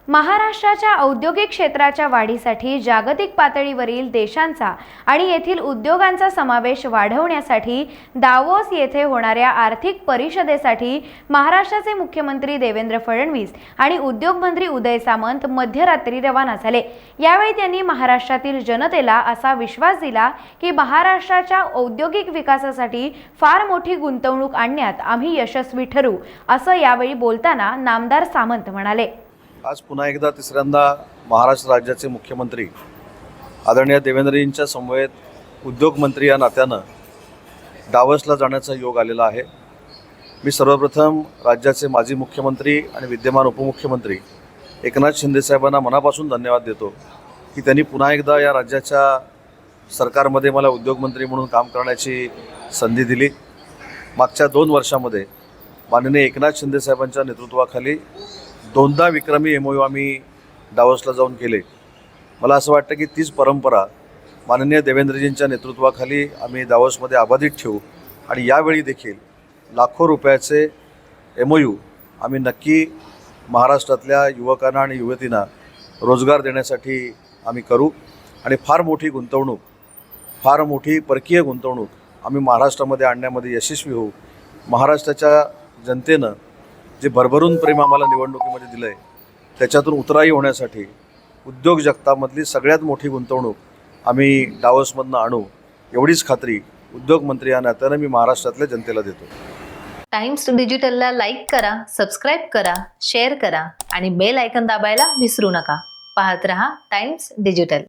महाराष्ट्राच्या औद्योगिक क्षेत्राच्या वाढीसाठी जागतिक पातळीवरील देशांचा आणि येथील उद्योगांचा समावेश वाढवण्यासाठी दावोस येथे होणाऱ्या आर्थिक परिषदेसाठी महाराष्ट्राचे मुख्यमंत्री देवेंद्र फडणवीस आणि उद्योग मंत्री उदय सामंत मध्यरात्री रवाना झाले। यावेळी त्यांनी महाराष्ट्रातील जनतेला असा विश्वास दिला की महाराष्ट्राच्या औद्योगिक विकासासाठी फार मोठी गुंतवणूक आणण्यात आम्ही यशस्वी ठरू, असं यावेळी बोलताना नामदार सामंत म्हणाले। आज पुन्हा एकदा तिसऱ्यांदा महाराष्ट्र राज्याचे मुख्यमंत्री आदरणीय देवेंद्रजींच्या समवेत उद्योग मंत्री या नात्यानं दावोसला जाण्याचा योग आलेला आहे। मी सर्वप्रथम राज्याचे माजी मुख्यमंत्री आणि विद्यमान उपमुख्यमंत्री एकनाथ शिंदे साहेबांना मनापासून धन्यवाद देतो की त्यांनी पुन्हा एकदा या राज्याच्या सरकारमध्ये मला उद्योगमंत्री म्हणून काम करण्याची संधी दिली। मागच्या 2 वर्षामध्ये माननीय एकनाथ शिंदे साहेबांच्या नेतृत्वाखाली 2दा विक्रमी MOU आम्ही दावोसला जाऊन केले। मला असं वाटतं की तीच परंपरा माननीय देवेंद्रजींच्या नेतृत्वाखाली आम्ही दावोसमध्ये अबाधित ठेवू आणि यावेळी देखील लाखो रुपयाचे MOU आम्ही नक्की महाराष्ट्रातल्या युवकांना आणि युवतींना रोजगार देण्यासाठी आम्ही करू आणि फार मोठी गुंतवणूक, फार मोठी परकीय गुंतवणूक आम्ही महाराष्ट्रामध्ये आणण्यामध्ये यशस्वी होऊ। महाराष्ट्राच्या जनतेनं जे भरभरून प्रेम आम्हाला निवडणुकीमध्ये दिलं आहे त्याच्यातून उतराई होण्यासाठी उद्योग जगतामधली सगळ्यात मोठी गुंतवणूक आम्ही दावोसमधनं आणू, एवढीच खात्री उद्योगमंत्री या नात्यानं मी महाराष्ट्रातल्या जनतेला देतो। टाइम्स डिजिटलला लाईक करा, सबस्क्राईब करा, शेअर करा आणि बेल आयकॉन दाबायला विसरू नका। पाहत रहा टाइम्स डिजिटल।